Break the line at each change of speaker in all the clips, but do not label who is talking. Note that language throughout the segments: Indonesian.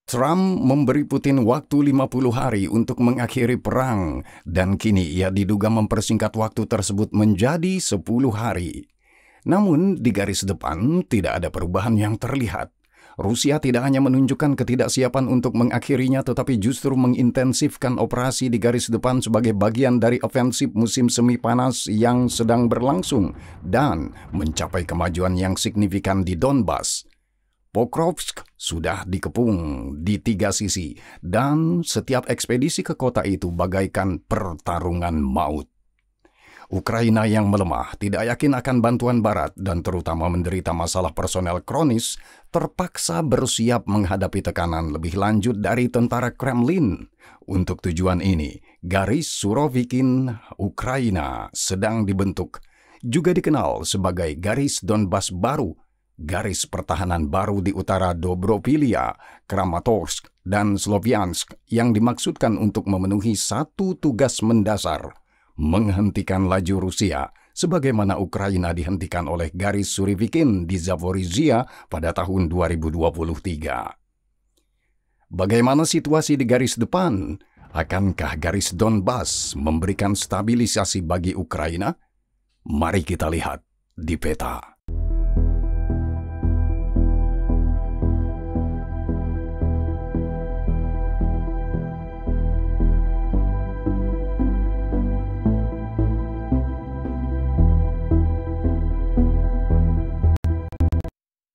Trump memberi Putin waktu 50 hari untuk mengakhiri perang, dan kini ia diduga mempersingkat waktu tersebut menjadi 10 hari. Namun, di garis depan tidak ada perubahan yang terlihat. Rusia tidak hanya menunjukkan ketidaksiapan untuk mengakhirinya, tetapi justru mengintensifkan operasi di garis depan sebagai bagian dari ofensif musim semi panas yang sedang berlangsung dan mencapai kemajuan yang signifikan di Donbas. Pokrovsk sudah dikepung di 3 sisi, dan setiap ekspedisi ke kota itu bagaikan pertarungan maut. Ukraina yang melemah, tidak yakin akan bantuan Barat, dan terutama menderita masalah personel kronis, terpaksa bersiap menghadapi tekanan lebih lanjut dari tentara Kremlin. Untuk tujuan ini, garis Surovikin Ukraina sedang dibentuk, juga dikenal sebagai garis Donbas baru, garis pertahanan baru di utara Dobropilia, Kramatorsk, dan Sloviansk yang dimaksudkan untuk memenuhi satu tugas mendasar, menghentikan laju Rusia, sebagaimana Ukraina dihentikan oleh garis Surovikin di Zaporizhia pada tahun 2023. Bagaimana situasi di garis depan? Akankah garis Donbas memberikan stabilisasi bagi Ukraina? Mari kita lihat di peta.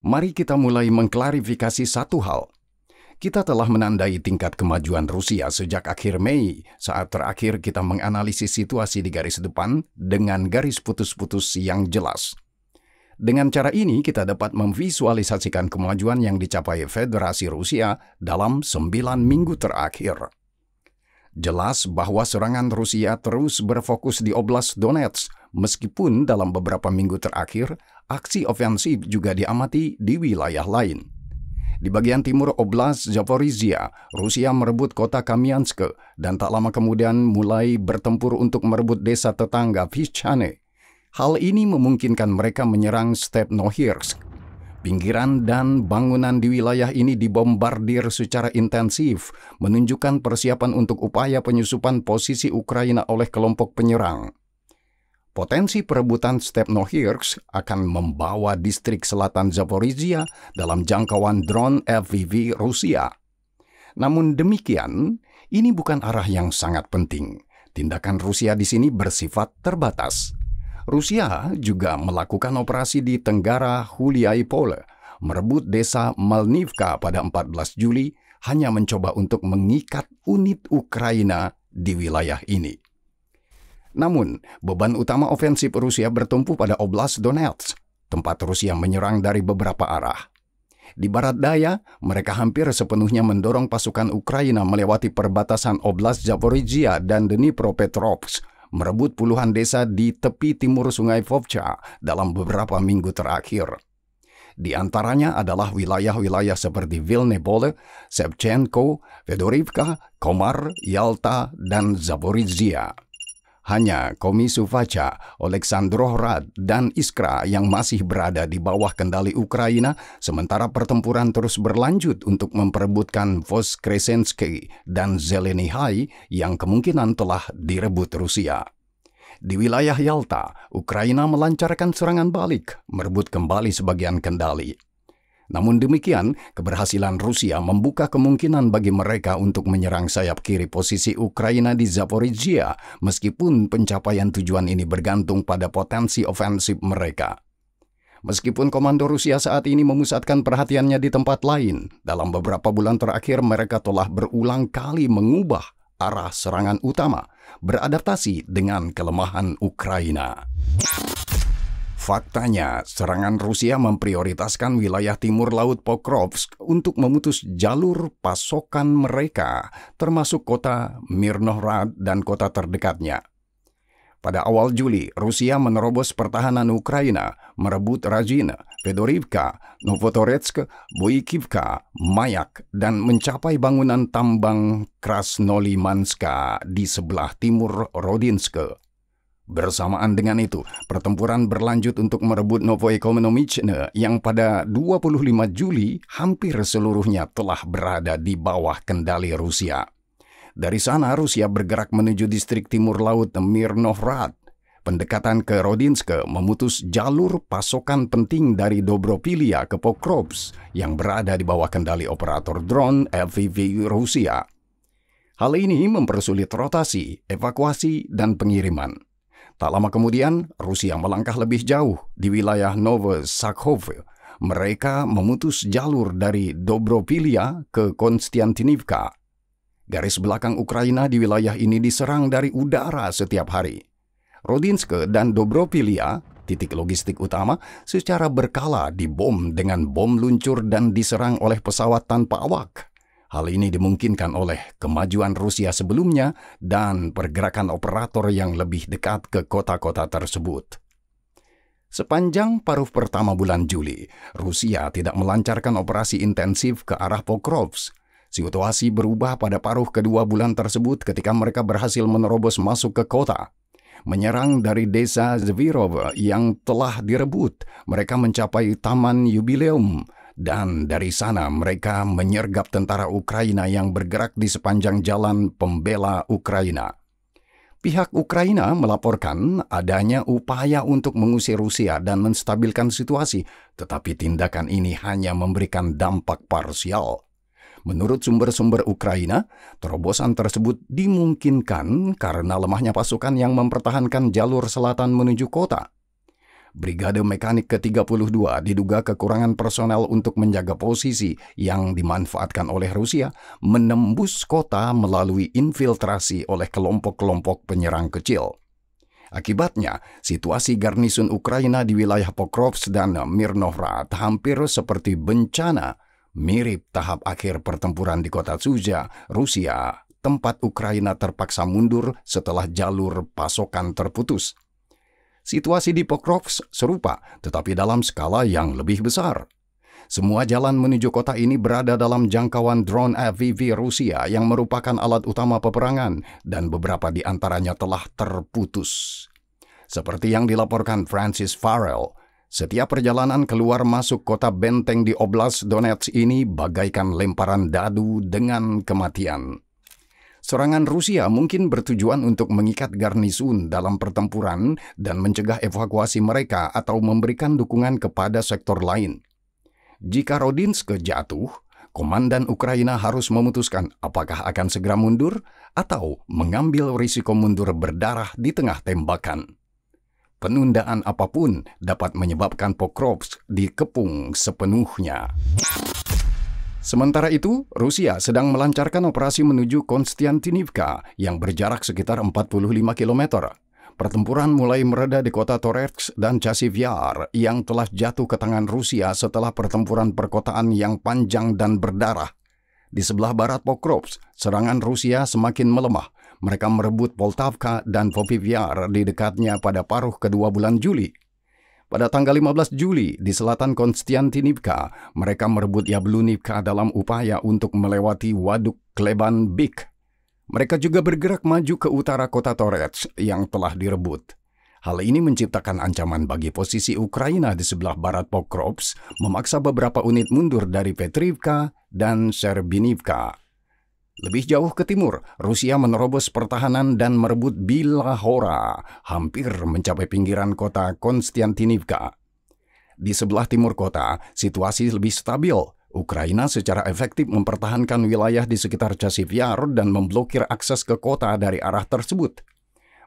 Mari kita mulai mengklarifikasi satu hal. Kita telah menandai tingkat kemajuan Rusia sejak akhir Mei, saat terakhir kita menganalisis situasi di garis depan dengan garis putus-putus yang jelas. Dengan cara ini, kita dapat memvisualisasikan kemajuan yang dicapai Federasi Rusia dalam 9 minggu terakhir. Jelas bahwa serangan Rusia terus berfokus di Oblast Donetsk, meskipun dalam beberapa minggu terakhir, aksi ofensif juga diamati di wilayah lain. Di bagian timur Oblast Zaporizhia, Rusia merebut kota Kamiansk dan tak lama kemudian mulai bertempur untuk merebut desa tetangga Vyshchane. Hal ini memungkinkan mereka menyerang Stepnohirsk. Pinggiran dan bangunan di wilayah ini dibombardir secara intensif, menunjukkan persiapan untuk upaya penyusupan posisi Ukraina oleh kelompok penyerang. Potensi perebutan Stepnohirsk akan membawa distrik selatan Zaporizhia dalam jangkauan drone FPV Rusia. Namun demikian, ini bukan arah yang sangat penting. Tindakan Rusia di sini bersifat terbatas. Rusia juga melakukan operasi di Tenggara Huliaipole, merebut desa Malnivka pada 14 Juli, hanya mencoba untuk mengikat unit Ukraina di wilayah ini. Namun, beban utama ofensif Rusia bertumpu pada Oblast Donetsk, tempat Rusia menyerang dari beberapa arah. Di barat daya, mereka hampir sepenuhnya mendorong pasukan Ukraina melewati perbatasan Oblast Zaporizhia dan Dnipropetrovsk, merebut puluhan desa di tepi timur Sungai Vovcha dalam beberapa minggu terakhir. Di antaranya adalah wilayah-wilayah seperti Vilnepole, Shevchenko, Fedorivka, Komar, Yalta, dan Zaporizhia. Hanya Komisuvacha, Oleksandrohrad, dan Iskra yang masih berada di bawah kendali Ukraina, sementara pertempuran terus berlanjut untuk memperebutkan Voskresensky dan Zelenihai yang kemungkinan telah direbut Rusia. Di wilayah Yalta, Ukraina melancarkan serangan balik, merebut kembali sebagian kendali. Namun demikian, keberhasilan Rusia membuka kemungkinan bagi mereka untuk menyerang sayap kiri posisi Ukraina di Zaporizhia, meskipun pencapaian tujuan ini bergantung pada potensi ofensif mereka. Meskipun komando Rusia saat ini memusatkan perhatiannya di tempat lain, dalam beberapa bulan terakhir mereka telah berulang kali mengubah arah serangan utama, beradaptasi dengan kelemahan Ukraina. Faktanya, serangan Rusia memprioritaskan wilayah timur Laut Pokrovsk untuk memutus jalur pasokan mereka, termasuk kota Mirnohrad dan kota terdekatnya. Pada awal Juli, Rusia menerobos pertahanan Ukraina, merebut Rajin, Fedorivka, Novotoretsk, Boikivka, Mayak, dan mencapai bangunan tambang Krasnolimanska di sebelah timur Rodinsk. Bersamaan dengan itu, pertempuran berlanjut untuk merebut Novoekonomichne yang pada 25 Juli hampir seluruhnya telah berada di bawah kendali Rusia. Dari sana, Rusia bergerak menuju distrik timur laut Mirnohrad. Pendekatan ke Rodinsk memutus jalur pasokan penting dari Dobropilia ke Pokrovsk yang berada di bawah kendali operator drone FPV Rusia. Hal ini mempersulit rotasi, evakuasi, dan pengiriman. Tak lama kemudian, Rusia melangkah lebih jauh di wilayah Novosakhov. Mereka memutus jalur dari Dobropilia ke Konstantinivka. Garis belakang Ukraina di wilayah ini diserang dari udara setiap hari. Rodinsk dan Dobropilia, titik logistik utama, secara berkala dibom dengan bom luncur dan diserang oleh pesawat tanpa awak. Hal ini dimungkinkan oleh kemajuan Rusia sebelumnya dan pergerakan operator yang lebih dekat ke kota-kota tersebut. Sepanjang paruh pertama bulan Juli, Rusia tidak melancarkan operasi intensif ke arah Pokrovsk. Situasi berubah pada paruh kedua bulan tersebut ketika mereka berhasil menerobos masuk ke kota. Menyerang dari desa Zvirov yang telah direbut, mereka mencapai Taman Yubileum. Dan dari sana mereka menyergap tentara Ukraina yang bergerak di sepanjang jalan pembela Ukraina. Pihak Ukraina melaporkan adanya upaya untuk mengusir Rusia dan menstabilkan situasi, tetapi tindakan ini hanya memberikan dampak parsial. Menurut sumber-sumber Ukraina, terobosan tersebut dimungkinkan karena lemahnya pasukan yang mempertahankan jalur selatan menuju kota. Brigade Mekanik ke-32 diduga kekurangan personel untuk menjaga posisi yang dimanfaatkan oleh Rusia menembus kota melalui infiltrasi oleh kelompok-kelompok penyerang kecil. Akibatnya, situasi garnisun Ukraina di wilayah Pokrovsk dan Mirnohrad hampir seperti bencana, mirip tahap akhir pertempuran di kota Suja, Rusia, tempat Ukraina terpaksa mundur setelah jalur pasokan terputus. Situasi di Pokrovsk serupa, tetapi dalam skala yang lebih besar. Semua jalan menuju kota ini berada dalam jangkauan drone FPV Rusia yang merupakan alat utama peperangan, dan beberapa di antaranya telah terputus. Seperti yang dilaporkan Francis Farrell, setiap perjalanan keluar masuk kota benteng di Oblast Donetsk ini bagaikan lemparan dadu dengan kematian. Serangan Rusia mungkin bertujuan untuk mengikat garnisun dalam pertempuran dan mencegah evakuasi mereka atau memberikan dukungan kepada sektor lain. Jika Rodinsk jatuh, komandan Ukraina harus memutuskan apakah akan segera mundur atau mengambil risiko mundur berdarah di tengah tembakan. Penundaan apapun dapat menyebabkan Pokrovsk dikepung sepenuhnya. Sementara itu, Rusia sedang melancarkan operasi menuju Konstantinivka yang berjarak sekitar 45 km. Pertempuran mulai mereda di kota Toretsk dan Chasiv Yar yang telah jatuh ke tangan Rusia setelah pertempuran perkotaan yang panjang dan berdarah. Di sebelah barat Pokrovsk, serangan Rusia semakin melemah. Mereka merebut Poltavka dan Popivyar di dekatnya pada paruh kedua bulan Juli. Pada tanggal 15 Juli, di selatan Konstantinivka, mereka merebut Yablunivka dalam upaya untuk melewati Waduk Kleban Bik. Mereka juga bergerak maju ke utara kota Toretsk yang telah direbut. Hal ini menciptakan ancaman bagi posisi Ukraina di sebelah barat Pokrovsk, memaksa beberapa unit mundur dari Petrivka dan Serbinivka. Lebih jauh ke timur, Rusia menerobos pertahanan dan merebut Bilahora, hampir mencapai pinggiran kota Konstantinivka. Di sebelah timur kota, situasi lebih stabil. Ukraina secara efektif mempertahankan wilayah di sekitar Chasiv Yar dan memblokir akses ke kota dari arah tersebut.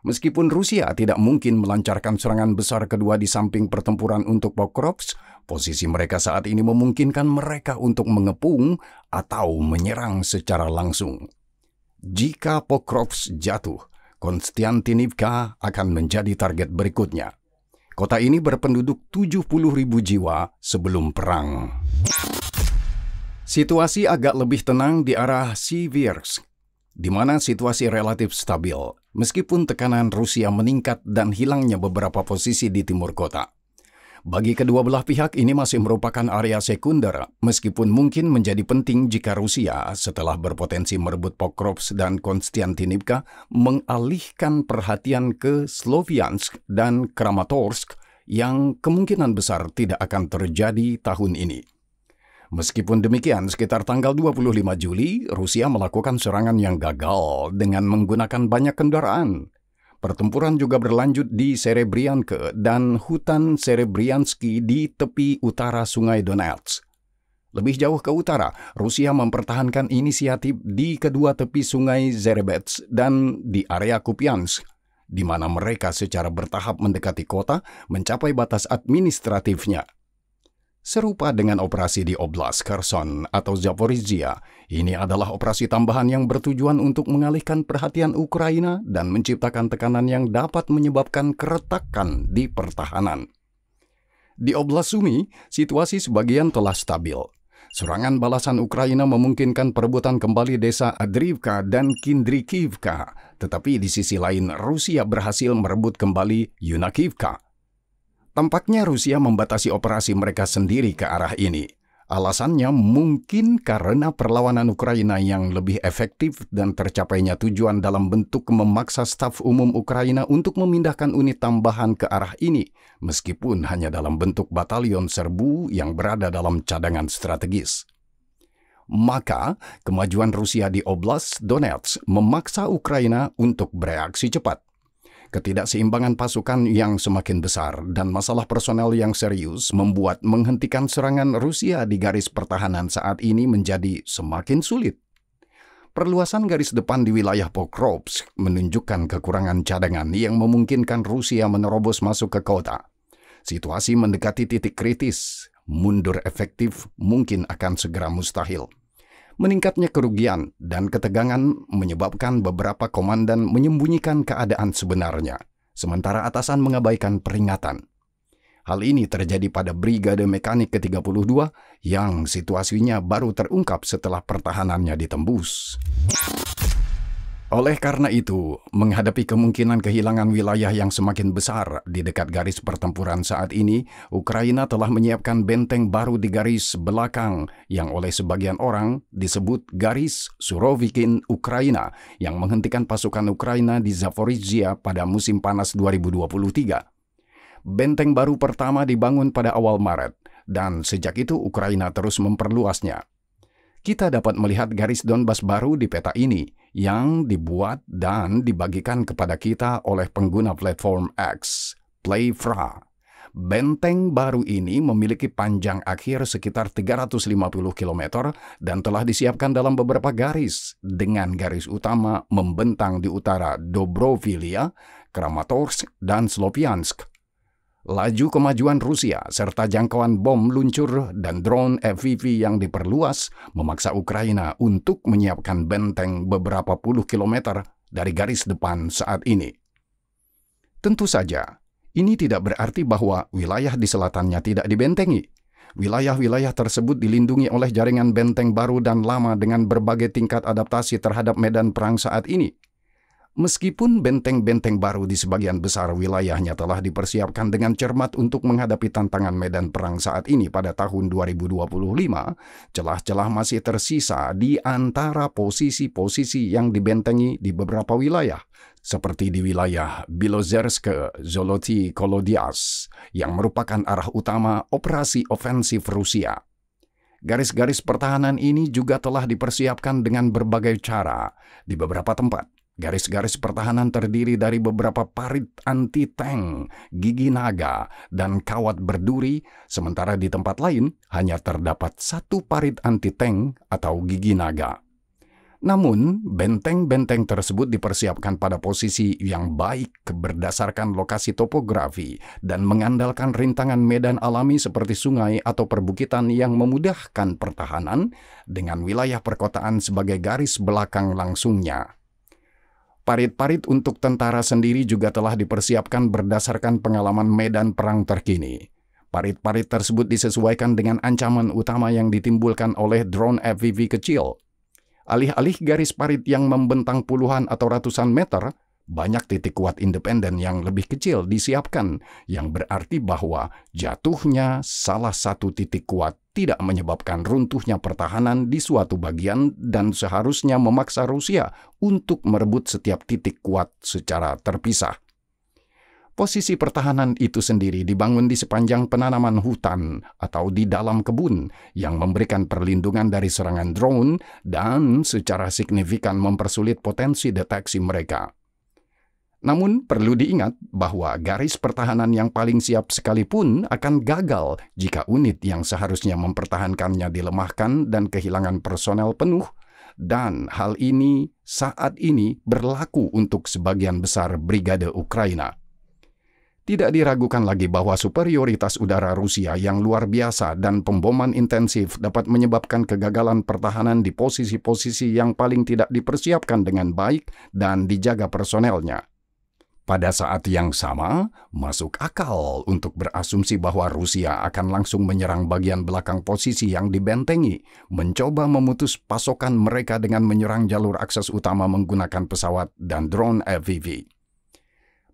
Meskipun Rusia tidak mungkin melancarkan serangan besar kedua di samping pertempuran untuk Pokrovsk, posisi mereka saat ini memungkinkan mereka untuk mengepung atau menyerang secara langsung. Jika Pokrovsk jatuh, Konstantinivka akan menjadi target berikutnya. Kota ini berpenduduk 70.000 jiwa sebelum perang. Situasi agak lebih tenang di arah Siversk, di mana situasi relatif stabil, meskipun tekanan Rusia meningkat dan hilangnya beberapa posisi di timur kota. Bagi kedua belah pihak ini masih merupakan area sekunder, meskipun mungkin menjadi penting jika Rusia setelah berpotensi merebut Pokrovsk dan Konstantinivka mengalihkan perhatian ke Sloviansk dan Kramatorsk yang kemungkinan besar tidak akan terjadi tahun ini. Meskipun demikian, sekitar tanggal 25 Juli, Rusia melakukan serangan yang gagal dengan menggunakan banyak kendaraan. Pertempuran juga berlanjut di Serebrianka dan hutan Serebriansky di tepi utara Sungai Donetsk. Lebih jauh ke utara, Rusia mempertahankan inisiatif di kedua tepi Sungai Zerebets dan di area Kupiansk, di mana mereka secara bertahap mendekati kota mencapai batas administratifnya. Serupa dengan operasi di Oblast Kherson atau Zaporizhia, ini adalah operasi tambahan yang bertujuan untuk mengalihkan perhatian Ukraina dan menciptakan tekanan yang dapat menyebabkan keretakan di pertahanan. Di Oblast Sumy, situasi sebagian telah stabil. Serangan balasan Ukraina memungkinkan perebutan kembali desa Adriivka dan Kindrikivka, tetapi di sisi lain Rusia berhasil merebut kembali Yunakivka. Tampaknya Rusia membatasi operasi mereka sendiri ke arah ini. Alasannya mungkin karena perlawanan Ukraina yang lebih efektif dan tercapainya tujuan dalam bentuk memaksa staf umum Ukraina untuk memindahkan unit tambahan ke arah ini, meskipun hanya dalam bentuk batalion serbu yang berada dalam cadangan strategis. Maka, kemajuan Rusia di Oblast Donetsk memaksa Ukraina untuk bereaksi cepat. Ketidakseimbangan pasukan yang semakin besar dan masalah personel yang serius membuat menghentikan serangan Rusia di garis pertahanan saat ini menjadi semakin sulit. Perluasan garis depan di wilayah Pokrovsk menunjukkan kekurangan cadangan yang memungkinkan Rusia menerobos masuk ke kota. Situasi mendekati titik kritis, mundur efektif mungkin akan segera mustahil. Meningkatnya kerugian dan ketegangan menyebabkan beberapa komandan menyembunyikan keadaan sebenarnya, sementara atasan mengabaikan peringatan. Hal ini terjadi pada Brigade Mekanik ke-32 yang situasinya baru terungkap setelah pertahanannya ditembus. Oleh karena itu, menghadapi kemungkinan kehilangan wilayah yang semakin besar di dekat garis pertempuran saat ini, Ukraina telah menyiapkan benteng baru di garis belakang yang oleh sebagian orang disebut garis Surovikin Ukraina yang menghentikan pasukan Ukraina di Zaporizhia pada musim panas 2023. Benteng baru pertama dibangun pada awal Maret, dan sejak itu Ukraina terus memperluasnya. Kita dapat melihat garis Donbas baru di peta ini yang dibuat dan dibagikan kepada kita oleh pengguna platform X, Playfra. Benteng baru ini memiliki panjang akhir sekitar 350 km dan telah disiapkan dalam beberapa garis, dengan garis utama membentang di utara Dobrovilia, Kramatorsk, dan Sloviansk. Laju kemajuan Rusia serta jangkauan bom luncur dan drone FPV yang diperluas memaksa Ukraina untuk menyiapkan benteng beberapa puluh kilometer dari garis depan saat ini. Tentu saja, ini tidak berarti bahwa wilayah di selatannya tidak dibentengi. Wilayah-wilayah tersebut dilindungi oleh jaringan benteng baru dan lama dengan berbagai tingkat adaptasi terhadap medan perang saat ini. Meskipun benteng-benteng baru di sebagian besar wilayahnya telah dipersiapkan dengan cermat untuk menghadapi tantangan medan perang saat ini pada tahun 2025, celah-celah masih tersisa di antara posisi-posisi yang dibentengi di beberapa wilayah, seperti di wilayah Bilozersk, Zoloty Kolodias, yang merupakan arah utama operasi ofensif Rusia. Garis-garis pertahanan ini juga telah dipersiapkan dengan berbagai cara di beberapa tempat. Garis-garis pertahanan terdiri dari beberapa parit anti-tank, gigi naga, dan kawat berduri, sementara di tempat lain hanya terdapat satu parit anti-tank atau gigi naga. Namun, benteng-benteng tersebut dipersiapkan pada posisi yang baik berdasarkan lokasi topografi dan mengandalkan rintangan medan alami seperti sungai atau perbukitan yang memudahkan pertahanan dengan wilayah perkotaan sebagai garis belakang langsungnya. Parit-parit untuk tentara sendiri juga telah dipersiapkan berdasarkan pengalaman medan perang terkini. Parit-parit tersebut disesuaikan dengan ancaman utama yang ditimbulkan oleh drone FPV kecil. Alih-alih garis parit yang membentang puluhan atau ratusan meter, banyak titik kuat independen yang lebih kecil disiapkan, yang berarti bahwa jatuhnya salah satu titik kuat tidak menyebabkan runtuhnya pertahanan di suatu bagian dan seharusnya memaksa Rusia untuk merebut setiap titik kuat secara terpisah. Posisi pertahanan itu sendiri dibangun di sepanjang penanaman hutan atau di dalam kebun yang memberikan perlindungan dari serangan drone dan secara signifikan mempersulit potensi deteksi mereka. Namun perlu diingat bahwa garis pertahanan yang paling siap sekalipun akan gagal jika unit yang seharusnya mempertahankannya dilemahkan dan kehilangan personel penuh, dan hal ini saat ini berlaku untuk sebagian besar brigade Ukraina. Tidak diragukan lagi bahwa superioritas udara Rusia yang luar biasa dan pemboman intensif dapat menyebabkan kegagalan pertahanan di posisi-posisi yang paling tidak dipersiapkan dengan baik dan dijaga personelnya. Pada saat yang sama, masuk akal untuk berasumsi bahwa Rusia akan langsung menyerang bagian belakang posisi yang dibentengi, mencoba memutus pasokan mereka dengan menyerang jalur akses utama menggunakan pesawat dan drone FPV.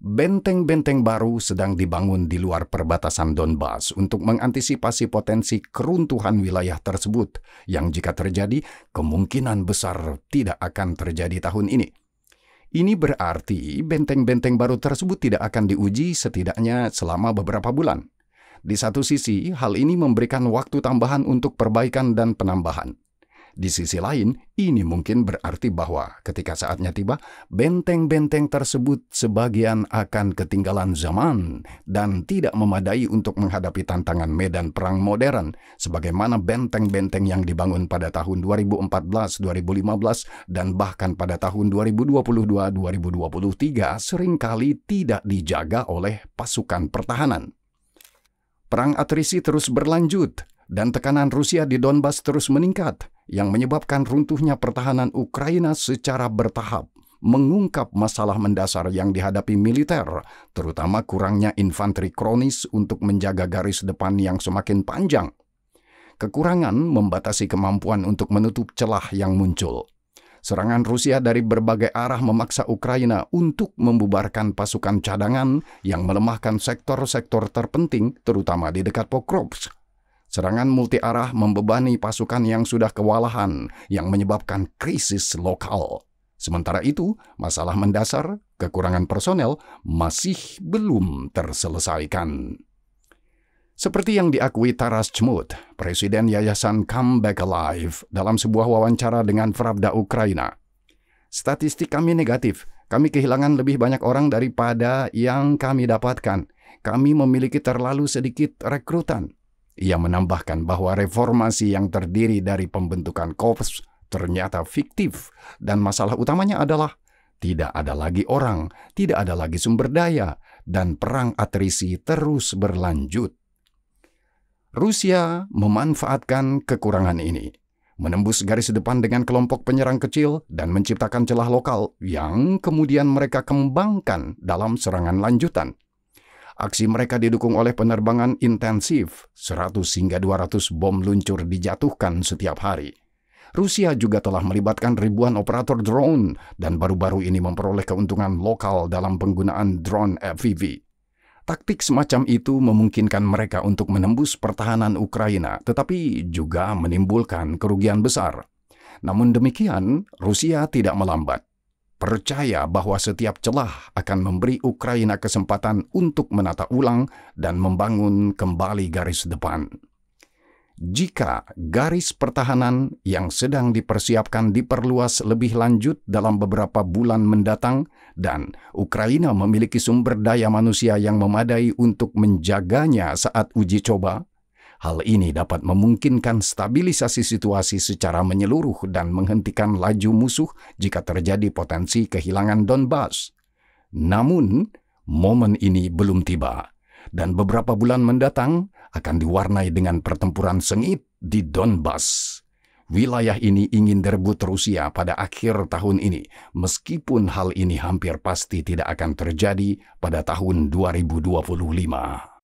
Benteng-benteng baru sedang dibangun di luar perbatasan Donbas untuk mengantisipasi potensi keruntuhan wilayah tersebut yang jika terjadi kemungkinan besar tidak akan terjadi tahun ini. Ini berarti benteng-benteng baru tersebut tidak akan diuji setidaknya selama beberapa bulan. Di satu sisi, hal ini memberikan waktu tambahan untuk perbaikan dan penambahan. Di sisi lain, ini mungkin berarti bahwa ketika saatnya tiba, benteng-benteng tersebut sebagian akan ketinggalan zaman dan tidak memadai untuk menghadapi tantangan medan perang modern, sebagaimana benteng-benteng yang dibangun pada tahun 2014, 2015, dan bahkan pada tahun 2022-2023 seringkali tidak dijaga oleh pasukan pertahanan. Perang atrisi terus berlanjut, dan tekanan Rusia di Donbas terus meningkat, yang menyebabkan runtuhnya pertahanan Ukraina secara bertahap, mengungkap masalah mendasar yang dihadapi militer, terutama kurangnya infanteri kronis untuk menjaga garis depan yang semakin panjang. Kekurangan membatasi kemampuan untuk menutup celah yang muncul. Serangan Rusia dari berbagai arah memaksa Ukraina untuk membubarkan pasukan cadangan yang melemahkan sektor-sektor terpenting, terutama di dekat Pokrovsk. Serangan multi-arah membebani pasukan yang sudah kewalahan, yang menyebabkan krisis lokal. Sementara itu, masalah mendasar, kekurangan personel, masih belum terselesaikan. Seperti yang diakui Taras Chmut, Presiden Yayasan Come Back Alive, dalam sebuah wawancara dengan Pravda Ukraina. Statistik kami negatif, kami kehilangan lebih banyak orang daripada yang kami dapatkan. Kami memiliki terlalu sedikit rekrutan. Ia menambahkan bahwa reformasi yang terdiri dari pembentukan korps ternyata fiktif dan masalah utamanya adalah tidak ada lagi orang, tidak ada lagi sumber daya, dan perang atrisi terus berlanjut. Rusia memanfaatkan kekurangan ini, menembus garis depan dengan kelompok penyerang kecil dan menciptakan celah lokal yang kemudian mereka kembangkan dalam serangan lanjutan. Aksi mereka didukung oleh penerbangan intensif, 100 hingga 200 bom luncur dijatuhkan setiap hari. Rusia juga telah melibatkan ribuan operator drone dan baru-baru ini memperoleh keuntungan lokal dalam penggunaan drone FPV. Taktik semacam itu memungkinkan mereka untuk menembus pertahanan Ukraina, tetapi juga menimbulkan kerugian besar. Namun demikian, Rusia tidak melambat. Percaya bahwa setiap celah akan memberi Ukraina kesempatan untuk menata ulang dan membangun kembali garis depan. Jika garis pertahanan yang sedang dipersiapkan diperluas lebih lanjut dalam beberapa bulan mendatang dan Ukraina memiliki sumber daya manusia yang memadai untuk menjaganya saat uji coba, hal ini dapat memungkinkan stabilisasi situasi secara menyeluruh dan menghentikan laju musuh jika terjadi potensi kehilangan Donbas. Namun, momen ini belum tiba, dan beberapa bulan mendatang akan diwarnai dengan pertempuran sengit di Donbas. Wilayah ini ingin direbut Rusia pada akhir tahun ini, meskipun hal ini hampir pasti tidak akan terjadi pada tahun 2025.